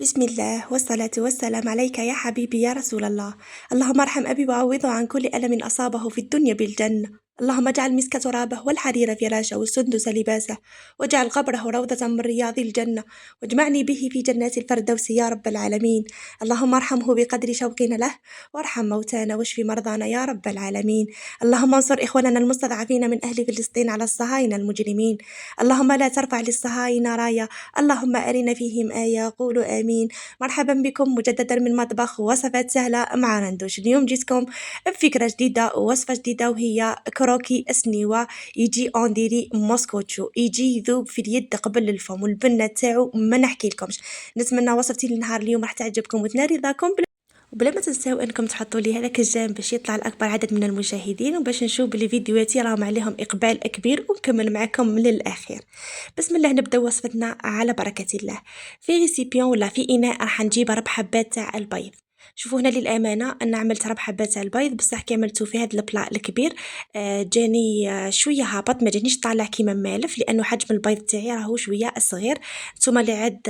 بسم الله والصلاة والسلام عليك يا حبيبي يا رسول الله. اللهم ارحم أبي وعوضه عن كل ألم أصابه في الدنيا بالجنة. اللهم اجعل مسك ترابه والحرير فراشه والسندس لباسه، واجعل قبره روضة من رياض الجنة، واجمعني به في جنات الفردوس يا رب العالمين. اللهم ارحمه بقدر شوقنا له، وارحم موتانا واشف مرضانا يا رب العالمين. اللهم انصر إخواننا المستضعفين من أهل فلسطين على الصهاينة المجرمين. اللهم لا ترفع للصهاينة راية. اللهم أرنا فيهم آية. قولوا آمين. مرحبا بكم مجددا من مطبخ وصفات سهلة مع رندوش. اليوم جيتكم بفكرة جديدة ووصفة جديدة، وهي كروكي اسنيوة. يجي انديري موسكوتشو، يجي يذوب في اليد قبل الفم، والبنة تاعو ما نحكي لكمش. نتمنى وصفتي لنهار اليوم راح تعجبكم وتنال رضاكم. وبلا ما تنساو انكم تحطوا لي هذاك الجيم باش يطلع لاكبر عدد من المشاهدين، وباش نشوف بلي فيديوهاتي راهم عليهم اقبال كبير، ونكمل معكم للاخير. بسم الله، نبدا وصفتنا على بركه الله. في ريسيبيون ولا في اناء راح نجيب 4 حبات تاع البيض. شوفوا هنا للامانه انا عملت 4 حبات تاع البيض، بصح كي عملته في هذا البلاء الكبير جاني شويه هابط، ما جانيش طالع كيما مالف، لانه حجم البيض تاعي راهو شويه صغير. نتوما اللي عاد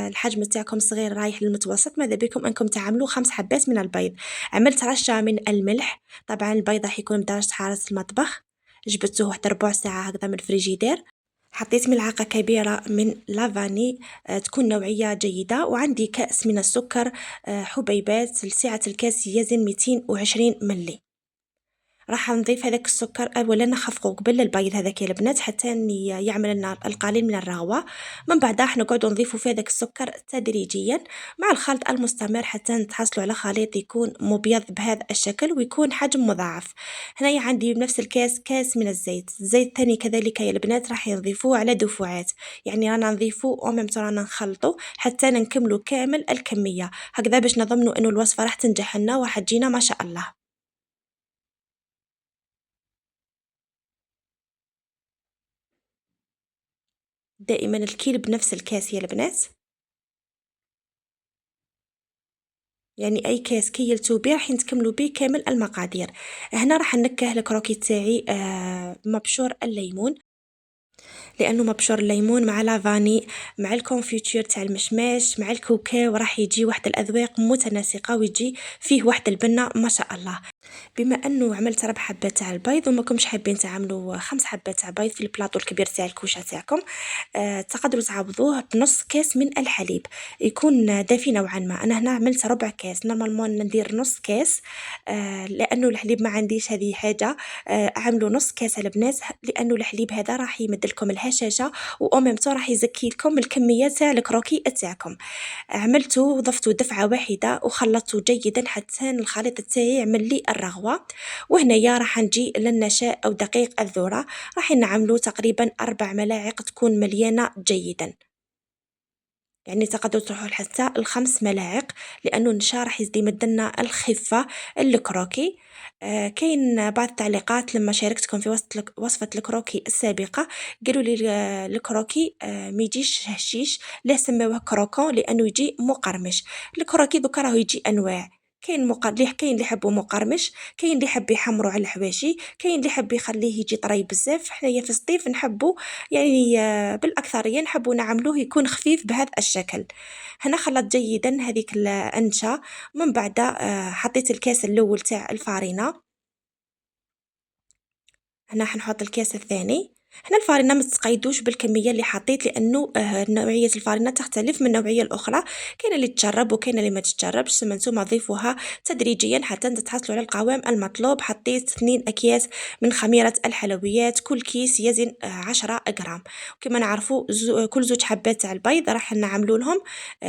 الحجم تاعكم صغير رايح للمتوسط، ماذا بكم انكم تعملوا 5 حبات من البيض. عملت رشه من الملح، طبعا البيض راح يكون بدرجه حراره المطبخ. جبدته واحد ربع ساعه هكذا من الفريجيدير. حطيت ملعقة كبيرة من لافاني، تكون نوعية جيدة، وعندي كأس من السكر، حبيبات. لسعة الكاس يزن 220 ملي. راح نضيف هذاك السكر اولا نخفقه قبل البيض هذاك يا البنات، حتى يعمل لنا القليل من الرغوه. من بعد راح نقعدوا نضيفوا في هذاك السكر تدريجيا مع الخلط المستمر، حتى نتحصلوا على خليط يكون مبيض بهذا الشكل ويكون حجم مضاعف. هنايا عندي بنفس الكاس كاس من الزيت الثاني كذلك يا البنات راح نضيفوه على دفعات، يعني رانا نضيفوه او ميم رانا نخلطوا حتى نكملوا كامل الكميه هكذا، باش نضمنوا انه الوصفه راح تنجح لنا وراح تجينا ما شاء الله. دائما الكيل بنفس الكاس يا البنات، يعني اي كاس كيلتو بيه راح نكملوا بيه كامل المقادير. هنا راح نكه الكروكي تاعي مبشور الليمون، لانه مبشور الليمون مع لافاني مع الكونفيتور تاع المشماش مع الكاكاو راح يجي واحد الاذواق متناسقه، ويجي فيه واحد البنه ما شاء الله. بما انه عملت 4 حبات تاع البيض وما كنتش حابين تعملوا 5 حبات تاع بيض في البلاطو الكبير تاع الكوشه تاعكم، تقدروا تعوضوه بنص كاس من الحليب، يكون دافي نوعا ما. انا هنا عملت ربع كاس، نورمالمون ندير نص كاس، لانه الحليب ما عنديش هذه حاجه. اعملوا نص كاس البنات، لانه الحليب هذا راح يمد لكم الهشاشه، و ميم طون راح يزكي لكم الكميه تاع الكروكي تاعكم. عملته وضفته دفعة واحدة وخلطته جيدا حتى الخليط تاعي يعمل لي الرغوة. وهنايا راح نجي للنشاء أو دقيق الذرة، راح نعملو تقريبا 4 ملاعق تكون مليانة جيدا، يعني تقدروا تروحوا حتى ال5 ملاعق، لأنه النشا راح يزيد يمدلنا الخفة الكروكي. كاين بعض التعليقات لما شاركتكم في وصفة الكروكي السابقة، قالوا لي الكروكي ما يجيش هشيش، لا سموه كروكون لأنه يجي مقرمش. الكروكي دوكا راهو يجي أنواع، كاين اللي يحبوا مقرمش، كاين اللي يحب يحمرو على الحواشي، كاين اللي يحب يخليه يجي طري بزاف. حنايا في الصيف نحبوا يعني بالأكثرية نحبوا نعملوه يكون خفيف بهذا الشكل. هنا خلطت جيدا هذيك الأنشا. من بعد حطيت الكاس الأول تاع الفارينة. هنا حنحط الكاس الثاني. هنا الفارينة ما تقيدوش بالكميه اللي حطيت، لانه نوعيه الفارينة تختلف من نوعيه الاخرى، كاين اللي تجرب وكاين اللي ما تتجربش، ثم نتوما ضيفوها تدريجيا حتى تحصلوا على القوام المطلوب. حطيت 2 اكياس من خميره الحلويات، كل كيس يزن 10 غرام. كما نعرفوا كل 2 حبات تاع البيض راح نعملوا لهم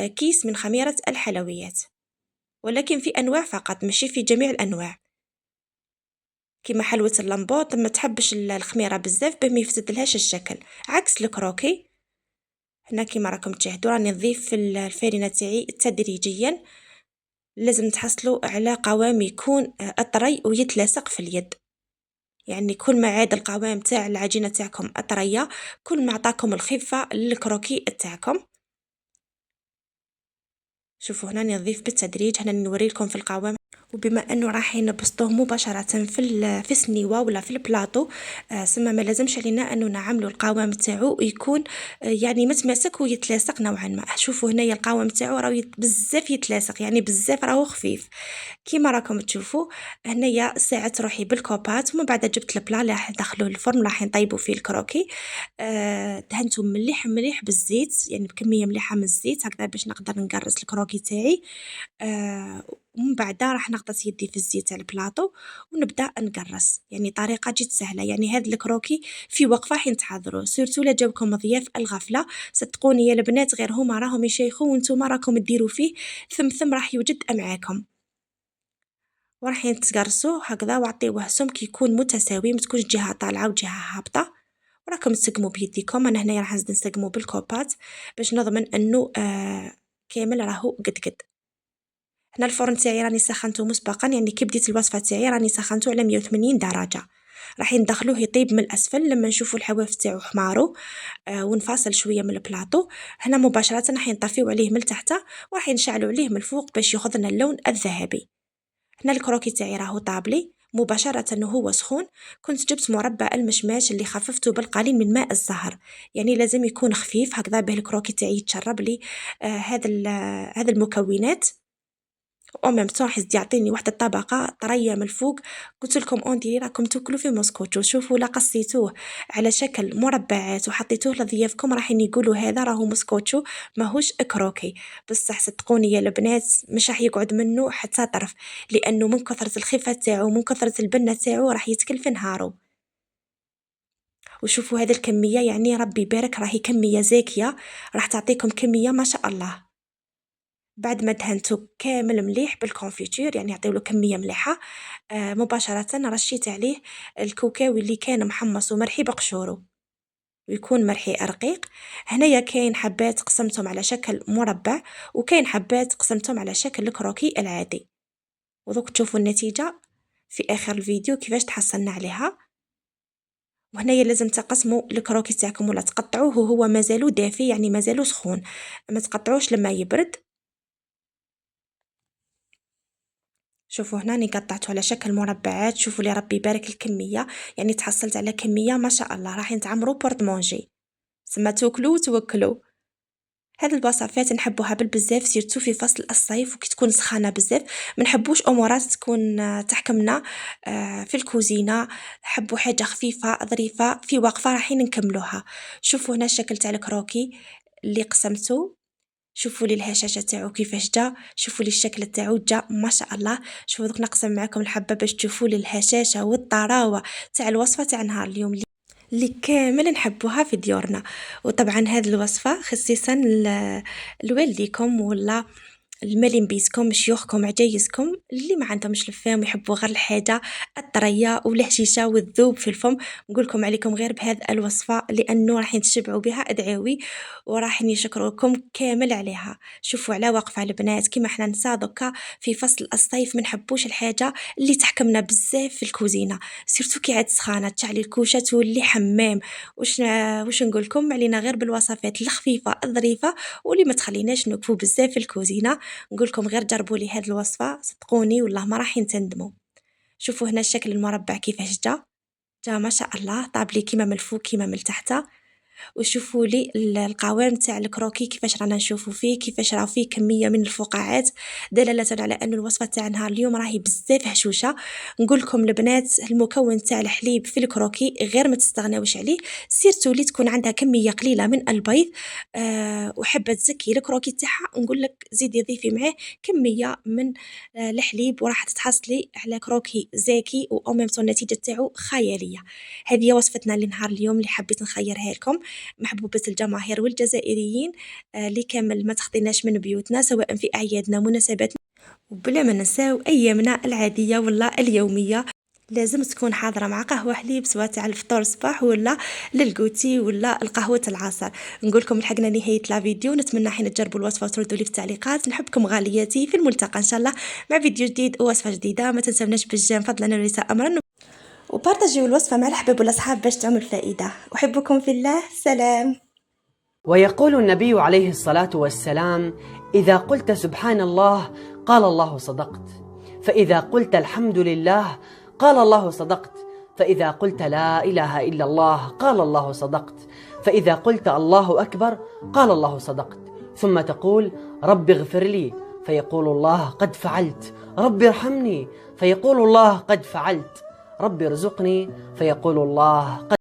كيس من خميره الحلويات، ولكن في انواع فقط ماشي في جميع الانواع. كيما حلوة اللمبوط ما تحبش الخميرة بزاف باه ما يفسدلهاش الشكل، عكس الكروكي. هنا كيما راكم تشاهدوا راني نضيف في الفارينة تاعي تدريجيا، لازم تحصلوا على قوام يكون اطري ويتلاصق في اليد. يعني كل ما عاد القوام تاع العجينة تاعكم اطرية، كل ما عطاكم الخفة للكروكي تاعكم. شوفوا هنا نضيف بالتدريج، هنا نوريلكم في القوام. وبما انه راح نبسطوه مباشره في السنيوه ولا في البلاطو، سما ما لازمش علينا انه نعملوا القوام تاعو يكون يعني متماسك ويتلاصق نوعا ما. شوفوا هنايا القوام تاعو راه بزاف يتلاصق، يعني بزاف راهو خفيف كيما راكم تشوفوا. هنايا ساعدت روحي بالكوبات، ومن بعد جبت البلا اللي راح ندخلوه للفرن راح نطيبوا فيه الكروكي. دهنته مليح مليح بالزيت، يعني بكميه مليحه من الزيت هكذا باش نقدر نقرص الكروكي تاعي. ومن بعد راح نغطس يدي في الزيت تاع البلاطو ونبدا نقرص، يعني طريقه جد سهله. يعني هذا الكروكي في وقفه حين تحضروه، سورتو لا جاوكم ضياف الغفله، صدقوني يا البنات غير هما راهم يشيخوا وانتم راكم ديروا فيه ثم راح يوجد معاكم. وراح تقرصوه هكذا وعطيوه سمك يكون متساوي، ما تكونش جهه طالعه وجهه هابطه. وراكم تسقموا بيديكم، انا هنايا راح نزيد نسقموا بالكوبات باش نضمن انه كامل راهو قد. هنا الفرن تاعي راني سخنته مسبقا، يعني كي بديت الوصفه تاعي راني سخنته على 180 درجه. راح ندخلوه يطيب من الاسفل لما نشوفوا الحواف تاعو حمارو. ونفاصل شويه من البلاطو. هنا مباشره راح نطفيو عليه من تحت وراح نشعلوا عليه من الفوق باش ياخذ لنا اللون الذهبي. هنا الكروكي تاعي راهو طابلي مباشرة وهو سخون. كنت جبت مربى المشماش اللي خففته بالقليل من ماء الزهر، يعني لازم يكون خفيف هكذا به الكروكي تاعي يتشرب لي هذا المكونات. او ميم طون راح يعطيني واحد الطبقه طريه من الفوق. قلت لكم اون راكم تاكلوا في موسكوتو. شوفوا لا قصيتوه على شكل مربعات وحطيتوه لضيافكم راح يقولوا هذا راهو موسكوتشو ماهوش كروكي. بصح صدقوني يا البنات مش راح يقعد منه حتى طرف، لانه من كثره الخفه تاعو من كثره البنه تاعو راح يتكل في نهارو. وشوفوا هذه الكميه، يعني ربي يبارك راهي كميه زاكيه، راح تعطيكم كميه ما شاء الله. بعد ما دهنته كامل مليح بالكونفيتور، يعني يعطيو له كميه مليحه، مباشره رشيت عليه الكوكاوي اللي كان محمص ومرحي بقشورو ويكون مرحي رقيق. هنايا كاين حبات قسمتهم على شكل مربع، وكاين حبات قسمتهم على شكل الكروكي العادي. ودوك تشوفوا النتيجه في اخر الفيديو كيفاش تحصلنا عليها. وهنايا لازم تقسموا الكروكي تاعكم ولا تقطعوه وهو مازالو دافي، يعني مازالو سخون، ما تقطعوش لما يبرد. شوفوا هنا راني قطعته على شكل مربعات. شوفوا لي ربي يبارك الكميه، يعني تحصلت على كميه ما شاء الله راح نتعمروا بورتمونجي، سما توكلوا وتوكلوا. هذه الوصفات نحبوها بالبزاف سيرتو في فصل الصيف وكي تكون سخانه بزاف. ما نحبوش امورات تكون تحكمنا في الكوزينه، نحبوا حاجه خفيفه ظريفه في وقفه رايحين نكملوها. شوفوا هنا الشكل تاع الكروكي اللي قسمته، شوفوا لي الهشاشه تاعو كيفاش جا، شوفوا لي الشكل تاعو جا ما شاء الله. شوفوا دوك نقسم معكم الحبه باش تشوفوا لي الهشاشه والطراوه تاع الوصفه تاع نهار اليوم اللي كامل نحبوها في ديورنا. وطبعا هذه الوصفه خصيصا لوالديكم ولا المالين بيسكم شيوخكم عجايزكم اللي ما عندهمش الفم ويحبوا غير الحاجه الطريه والهشيشه والذوب في الفم. نقولكم عليكم غير بهذه الوصفه لانه راح تشبعوا بها ادعوي، وراح نشكركم كامل عليها. شوفوا على وقفه البنات كيما احنا نسا دوكا في فصل الصيف ما نحبوش الحاجه اللي تحكمنا بزاف في الكوزينه، سيرتو كي عاد سخانه تشعلي الكوشه تولي حمام. واش نقول لكم علينا غير بالوصفات الخفيفه الظريفه واللي ما تخليناش نوقفوا بزاف في الكوزينه. نقولكم غير جربوا لي هذه الوصفه صدقوني والله ما راح تندموا. شوفوا هنا الشكل المربع كيفاش جا ما شاء الله طاب لي كيما من الفوق كيما من التحت. وشوفوا لي القوام تاع الكروكي كيفاش رانا نشوفوا فيه، كيفاش راه فيه كميه من الفقاعات دلاله على ان الوصفه تاع نهار اليوم راهي بزاف هشوشه. نقول لكم البنات المكون تاع الحليب في الكروكي غير ما تستغناوش عليه، سيرتو لي تكون عندها كميه قليله من البيض وحابه تزكي الكروكي تاعها نقول لك زيدي ضيفي معاه كميه من الحليب وراح تتحصلي على كروكي زاكي و ميم النتيجه تاعو خياليه. هذه وصفتنا لنهار اليوم اللي حبيت نخيرها لكم محبوبة الجماهير والجزائريين اللي كامل ما تخطيناش من بيوتنا سواء في أعيادنا مناسباتنا وبلا ما ننساو أيامنا العادية ولا اليومية. لازم تكون حاضرة مع قهوة حليب سواء تاع الفطور صباح ولا للقوتي ولا القهوة العصر. نقولكم لحقنا نهاية لا فيديو، نتمنى حين تجربوا الوصفة وتردوا لي في التعليقات. نحبكم غالياتي، في الملتقى إن شاء الله مع فيديو جديد ووصفة جديدة. ما تنسوناش بالجيم فضلا وليس أمرا، وبارتاجيو الوصفة مع الأحباب والأصحاب باش تعمل فائدة. أحبكم في الله، سلام. ويقول النبي عليه الصلاة والسلام: إذا قلت سبحان الله قال الله صدقت. فإذا قلت الحمد لله قال الله صدقت. فإذا قلت لا إله إلا الله قال الله صدقت. فإذا قلت الله أكبر قال الله صدقت. ثم تقول رب اغفر لي، فيقول الله قد فعلت. رب ارحمني، فيقول الله قد فعلت. رب ارزقني، فيقول الله قد